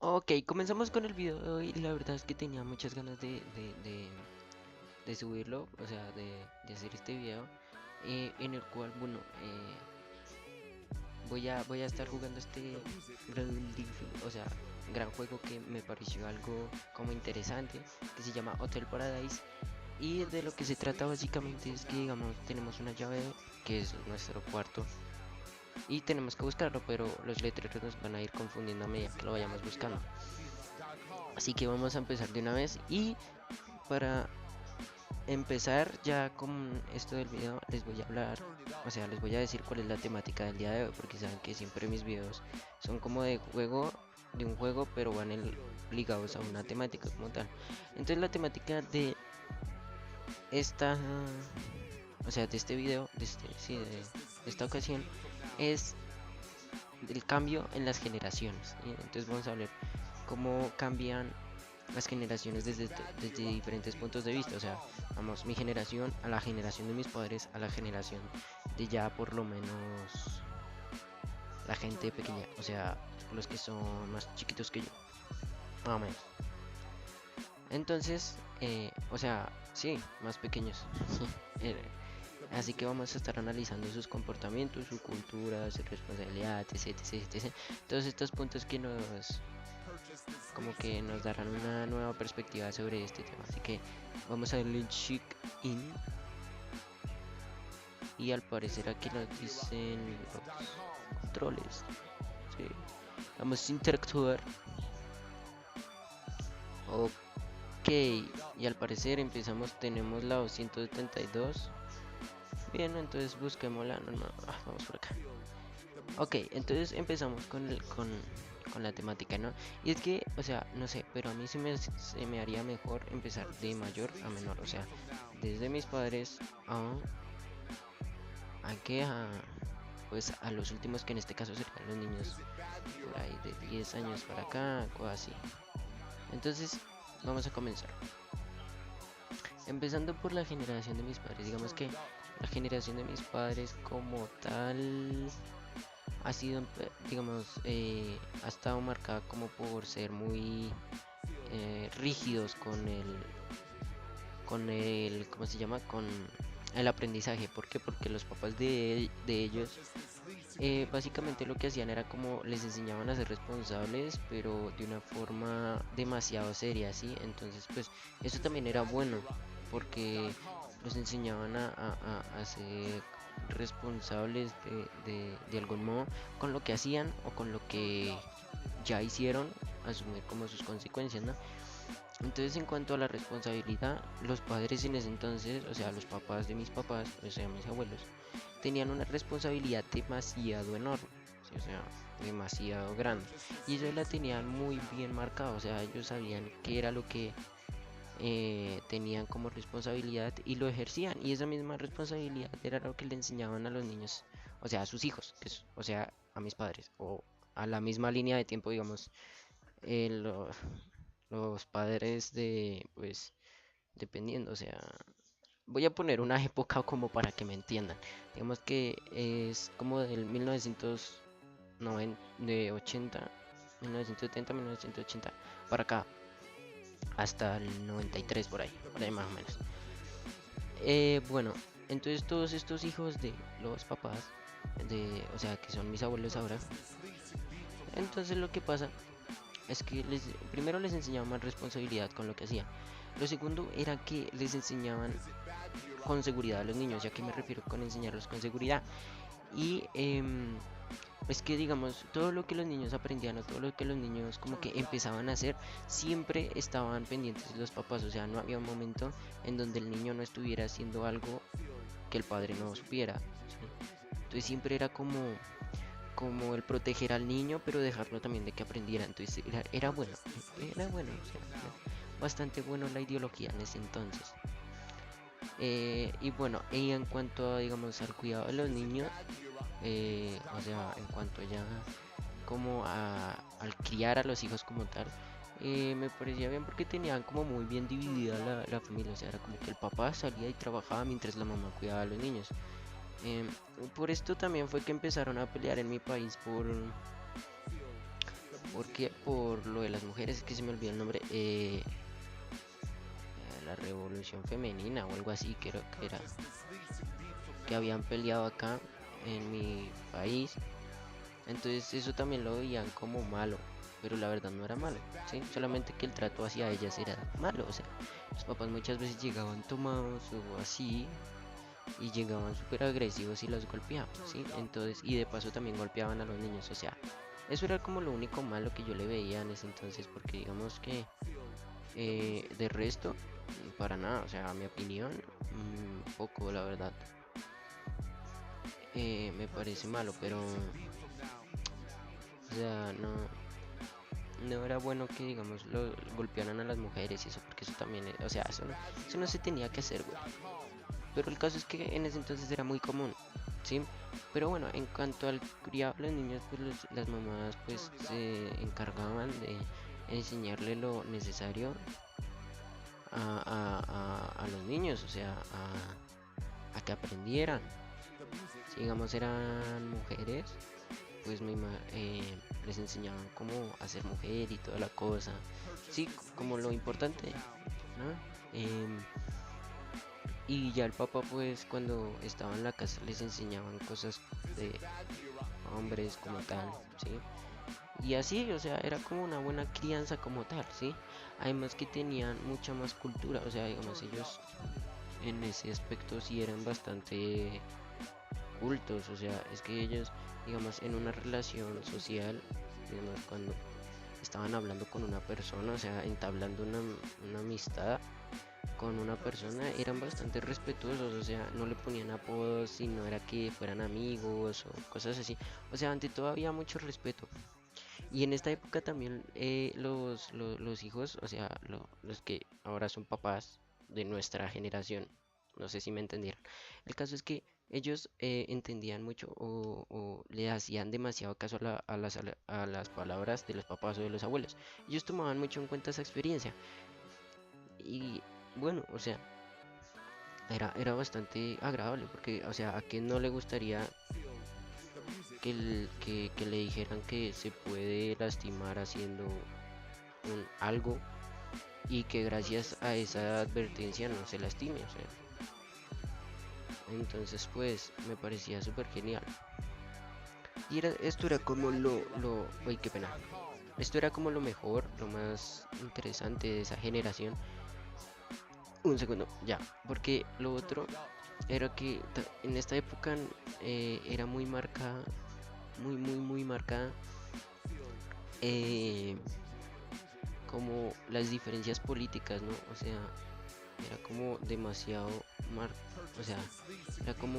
Ok, comenzamos con el video de hoy. La verdad es que tenía muchas ganas de subirlo, o sea, de hacer este video, en el cual, bueno, voy a estar jugando este o sea, gran juego que me pareció algo como interesante, que se llama Hotel Paradise. Y de lo que se trata básicamente es que, digamos, tenemos una llave que es nuestro cuarto y tenemos que buscarlo, pero los letreros nos van a ir confundiendo a medida que lo vayamos buscando. Así que vamos a empezar de una vez. Y para empezar ya con esto del video, les voy a hablar, o sea, les voy a decir cuál es la temática del día de hoy, porque saben que siempre mis videos son como de juego, de un juego, pero van ligados a una temática como tal. Entonces la temática de esta, o sea, de este video, sí, de esta ocasión, es el cambio en las generaciones, ¿sí? Entonces vamos a ver cómo cambian las generaciones desde diferentes puntos de vista. O sea, vamos, mi generación a la generación de mis padres, a la generación de ya por lo menos la gente pequeña, o sea, los que son más chiquitos que yo, más o menos. Entonces, o sea, sí, más pequeños. Eh, Así que vamos a estar analizando sus comportamientos, su cultura, su responsabilidad, etc, etc, etc. Todos estos puntos que como que nos darán una nueva perspectiva sobre este tema. Así que vamos a darle check in. Y al parecer aquí nos dicen los controles. Sí. Vamos a interactuar. Ok. Y al parecer empezamos, tenemos la 272. Bien, entonces busquémosla. No, no, vamos por acá. Ok, entonces empezamos con la temática, ¿no? Y es que, o sea, no sé, pero a mí se me haría mejor empezar de mayor a menor. O sea, desde mis padres a que pues a los últimos, que en este caso serían los niños por ahí de 10 años para acá, o así. Entonces, vamos a comenzar. Empezando por la generación de mis padres. Digamos que la generación de mis padres como tal ha sido, digamos, ha estado marcada como por ser muy rígidos ¿cómo se llama? Con el aprendizaje. ¿Por qué? Porque los papás de ellos básicamente lo que hacían era como les enseñaban a ser responsables, pero de una forma demasiado seria, ¿sí? Entonces, pues eso también era bueno, porque los enseñaban a ser responsables de algún modo con lo que hacían o con lo que ya hicieron, asumir como sus consecuencias, ¿no? Entonces, en cuanto a la responsabilidad, los padres en ese entonces, o sea, los papás de mis papás, o sea, mis abuelos, tenían una responsabilidad demasiado enorme, ¿sí? O sea, demasiado grande. Y ellos la tenían muy bien marcada, o sea, ellos sabían qué era lo que tenían como responsabilidad y lo ejercían. Y esa misma responsabilidad era lo que le enseñaban a los niños, o sea, a sus hijos, o sea, a mis padres, o a la misma línea de tiempo, digamos, eh, lo- los padres de, pues, dependiendo, o sea, voy a poner una época como para que me entiendan. Digamos que es como del 1990, de 80, 1970, 1980 para acá, hasta el 93 por ahí más o menos. Bueno, entonces todos estos hijos de los papás, o sea, que son mis abuelos ahora, entonces lo que pasa es que primero les enseñaban más responsabilidad con lo que hacían. Lo segundo era que les enseñaban con seguridad a los niños. ¿Ya que me refiero con enseñarlos con seguridad? Y es que, digamos, todo lo que los niños aprendían o todo lo que los niños como que empezaban a hacer, siempre estaban pendientes de los papás. O sea, no había un momento en donde el niño no estuviera haciendo algo que el padre no supiera, ¿sí? Entonces siempre era como el proteger al niño, pero dejarlo también de que aprendiera. Entonces era bueno, o sea, era bastante bueno la ideología en ese entonces. Y bueno, y en cuanto a, digamos, al cuidado de los niños, o sea, en cuanto ya como al criar a los hijos como tal, me parecía bien porque tenían como muy bien dividida la familia. O sea, era como que el papá salía y trabajaba mientras la mamá cuidaba a los niños. Em, por esto también fue que empezaron a pelear en mi país porque por lo de las mujeres, es que se me olvidó el nombre, la revolución femenina o algo así, creo que era, que habían peleado acá en mi país. Entonces eso también lo veían como malo, pero la verdad no era malo, ¿sí? Solamente que el trato hacia ellas era malo, o sea, los papás muchas veces llegaban tomados o así y llegaban súper agresivos y los golpeaban, ¿sí? Entonces, y de paso también golpeaban a los niños, o sea, eso era como lo único malo que yo le veía en ese entonces, porque digamos que de resto, para nada, o sea, a mi opinión, poco, la verdad, me parece malo, pero, o sea, no era bueno que, digamos, lo golpearan a las mujeres y eso, porque eso también, o sea, eso no se tenía que hacer, güey. Pero el caso es que en ese entonces era muy común, ¿sí? Pero bueno, en cuanto al criado de los niños, pues las mamás pues se encargaban de enseñarle lo necesario a los niños, o sea, a que aprendieran. Si digamos eran mujeres, pues les enseñaban cómo hacer mujer y toda la cosa. Sí, como lo importante, ¿no? Em, y ya el papá pues cuando estaba en la casa les enseñaban cosas de hombres como tal, ¿sí? Y así, o sea, era como una buena crianza como tal, ¿sí? Además que tenían mucha más cultura, o sea, digamos, ellos en ese aspecto sí eran bastante cultos, o sea, es que ellos, digamos, en una relación social, digamos, cuando estaban hablando con una persona, o sea, entablando una amistad con una persona, eran bastante respetuosos, o sea, no le ponían apodos, sino era que fueran amigos o cosas así, o sea, ante todo había mucho respeto. Y en esta época también los hijos, o sea, los que ahora son papás de nuestra generación, no sé si me entendieron. El caso es que ellos entendían mucho o le hacían demasiado caso a las palabras de los papás o de los abuelos. Ellos tomaban mucho en cuenta esa experiencia. Y bueno, o sea, era bastante agradable porque, o sea, a quien no le gustaría que le dijeran que se puede lastimar haciendo algo y que gracias a esa advertencia no se lastime, o sea, entonces pues me parecía súper genial. Y esto era como uy, qué pena, esto era como lo mejor, lo más interesante de esa generación. Un segundo, ya, porque lo otro era que en esta época era muy marcada, muy marcada, eh, como las diferencias políticas, ¿no? O sea, era como demasiado mar, o sea, era como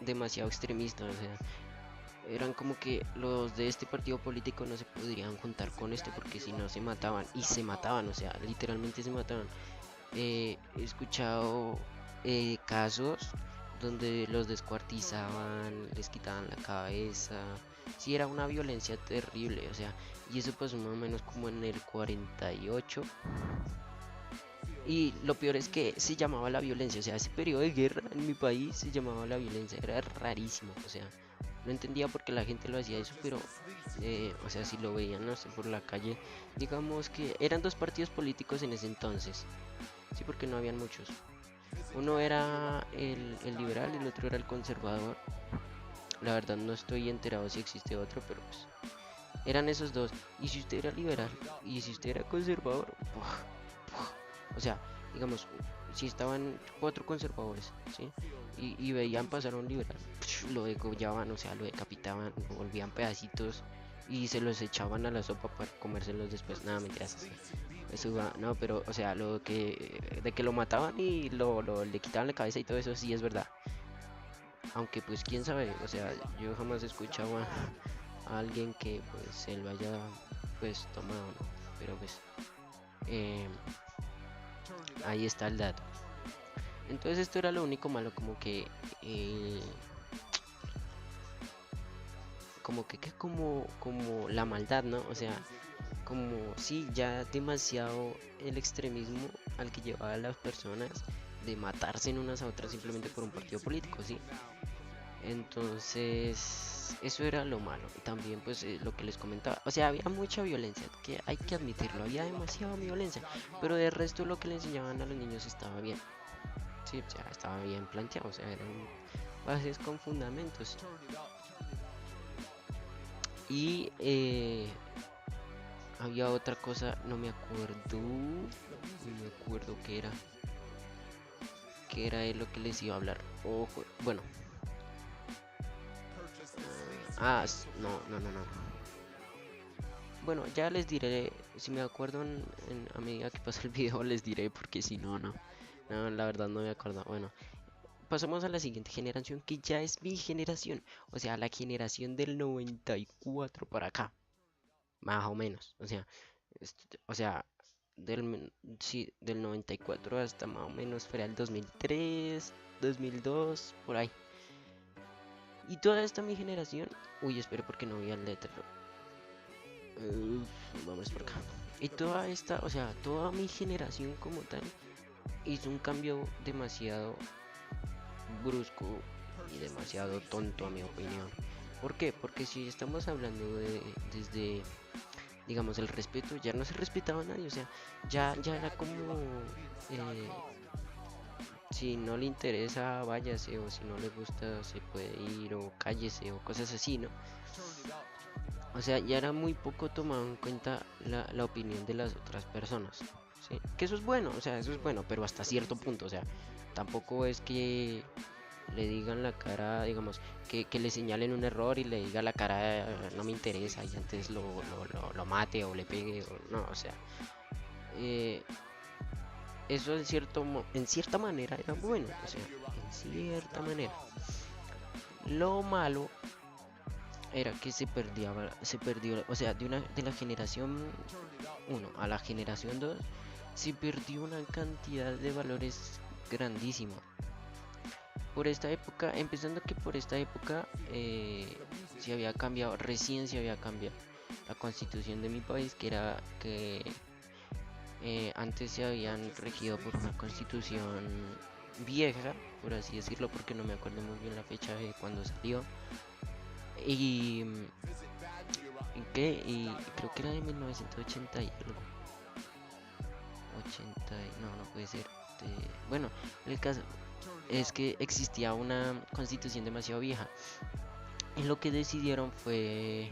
demasiado extremista, o sea, eran como que los de este partido político no se podrían juntar con este porque si no se mataban y se mataban, o sea, literalmente se mataban. He escuchado casos donde los descuartizaban, les quitaban la cabeza. Sí, era una violencia terrible, o sea, y eso pasó más o menos como en el 48. Y lo peor es que se llamaba la violencia, o sea, ese periodo de guerra en mi país se llamaba la violencia, era rarísimo, o sea, no entendía por qué la gente lo hacía eso, pero, o sea, si lo veían, no sé, por la calle, digamos que eran dos partidos políticos en ese entonces, sí, porque no habían muchos. Uno era el liberal y el otro era el conservador. La verdad no estoy enterado si existe otro, pero pues eran esos dos. Y si usted era liberal y si usted era conservador, o sea, digamos, si estaban cuatro conservadores, ¿sí? Y veían pasar a un liberal, lo degollaban, o sea, lo decapitaban, lo volvían pedacitos y se los echaban a la sopa para comérselos después. Nada, mentiras, eso iba, no, pero, o sea, lo que, de que lo mataban y le quitaban la cabeza y todo eso sí es verdad. Aunque pues quién sabe, o sea, yo jamás he escuchado a alguien que pues se lo haya pues tomado, ¿no? Pero pues eh, ahí está el dato. Entonces esto era lo único malo, eh, como la maldad, ¿no? O sea, como sí, ya demasiado el extremismo al que llevaba a las personas de matarse en unas a otras simplemente por un partido político, ¿sí? Entonces, eso era lo malo. Y también, pues, lo que les comentaba. O sea, había mucha violencia, que hay que admitirlo. Había demasiada violencia. Pero de resto, lo que le enseñaban a los niños estaba bien. Sí, o sea, estaba bien planteado. O sea, eran bases con fundamentos. Y había otra cosa, no me acuerdo. No me acuerdo qué era. Qué era de lo que les iba a hablar. Ojo, bueno. No, no, no, no. Bueno, ya les diré, si me acuerdo a medida que pasa el video les diré porque si no, no. No, la verdad no me acuerdo. Bueno, pasamos a la siguiente generación que ya es mi generación. O sea, la generación del 94 para acá. Más o menos. O sea, sí, del 94 hasta más o menos fuera el 2003, 2002, por ahí. Y toda esta mi generación. Uy, espero porque no vi el letrero. Vamos por acá. Y toda esta, o sea, toda mi generación como tal hizo un cambio demasiado brusco y demasiado tonto a mi opinión. ¿Por qué? Porque si estamos hablando desde, digamos, el respeto, ya no se respetaba a nadie, o sea, ya era como, eh, si no le interesa, váyase, o si no le gusta, se puede ir, o cállese, o cosas así, ¿no? O sea, ya era muy poco tomado en cuenta la opinión de las otras personas, ¿sí? Que eso es bueno, o sea, eso es bueno, pero hasta cierto punto, o sea, tampoco es que le digan la cara, digamos, que le señalen un error y le diga la cara, no me interesa, y antes lo mate o le pegue, o, no, o sea, eh, eso en cierta manera era bueno, o sea, en cierta manera. Lo malo era que se perdió, o sea, de la generación uno a la generación 2 se perdió una cantidad de valores grandísima. Por esta época, empezando que por esta época se había cambiado, recién se había cambiado la constitución de mi país, que era que antes se habían regido por una constitución vieja, por así decirlo, porque no me acuerdo muy bien la fecha de cuando salió. Y, y creo que era de 1980 y algo. 80, no, no puede ser. Bueno, el caso es que existía una constitución demasiado vieja. Y lo que decidieron fue.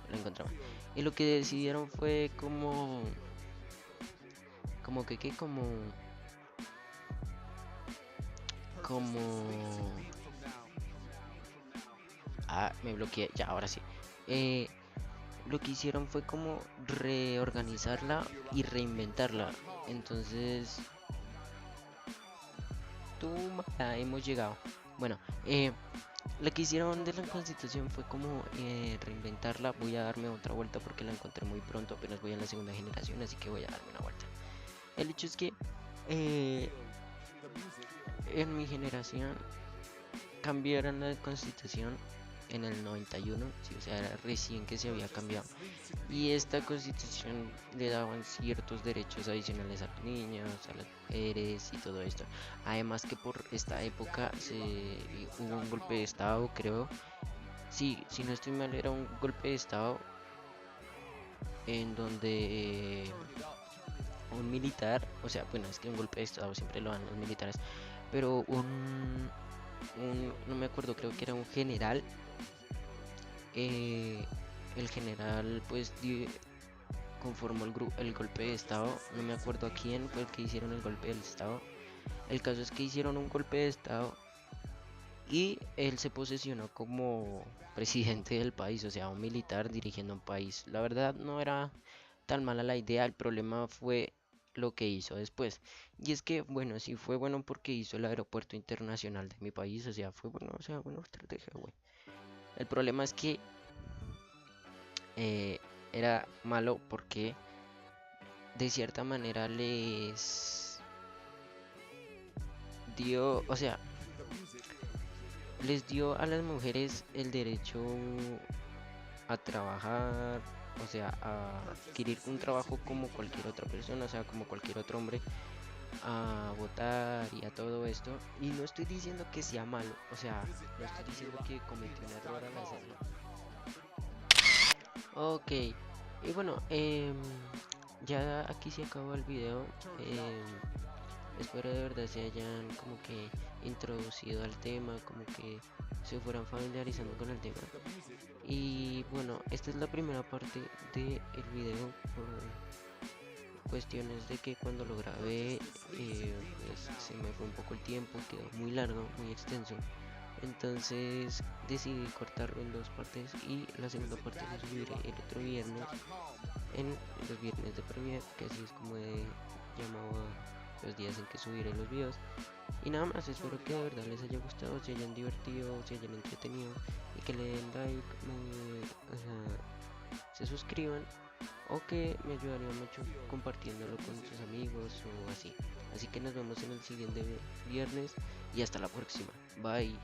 Lo encontraba. Y lo que decidieron fue como. Como que, ¿qué? Como. Me bloqueé. Ya, ahora sí. Eh, lo que hicieron fue como reorganizarla y reinventarla. Entonces, hemos llegado. Bueno, lo que hicieron de la constitución fue como reinventarla. Voy a darme otra vuelta porque la encontré muy pronto. Apenas voy a la segunda generación, así que voy a darme una vuelta. El hecho es que eh, en mi generación cambiaron la constitución en el 91, sí, o sea, era recién que se había cambiado. Y esta constitución le daban ciertos derechos adicionales a los niños, a las mujeres y todo esto. Además que por esta época hubo un golpe de estado, creo. Sí, si no estoy mal, era un golpe de estado en donde un militar, o sea, bueno, es que un golpe de estado siempre lo dan los militares, pero no me acuerdo, creo que era un general. eh, el general pues conformó el golpe de estado, no me acuerdo a quién fue el que hicieron el golpe del estado. El caso es que hicieron un golpe de estado y él se posesionó como presidente del país, o sea, un militar dirigiendo un país. La verdad no era tan mala la idea, el problema fue lo que hizo después. Y es que, bueno, sí fue bueno porque hizo el aeropuerto internacional de mi país, o sea, fue bueno, o sea, buena estrategia, güey. El problema es que eh, era malo porque de cierta manera les dio, o sea, les dio a las mujeres el derecho a trabajar, o sea, a adquirir un trabajo como cualquier otra persona, o sea, como cualquier otro hombre, a votar y a todo esto. Y no estoy diciendo que sea malo, o sea, no estoy diciendo que cometí un error al hacerlo. Ok, y bueno, ya aquí se acabó el video. Espero de verdad se hayan como que introducido al tema, como que se fueran familiarizando con el tema. Y bueno, esta es la primera parte del video por cuestiones de que cuando lo grabé pues se me fue un poco el tiempo, quedó muy largo, muy extenso. Entonces decidí cortarlo en dos partes y la segunda parte la subiré el otro viernes, en los viernes de Premiere, que así es como he llamado a los días en que subiré los videos. Y nada más, espero que de verdad les haya gustado, se hayan divertido, se hayan entretenido y que le den like, o sea, se suscriban o que me ayudaría mucho compartiéndolo con sus amigos o así. Así que nos vemos en el siguiente viernes y hasta la próxima. Bye.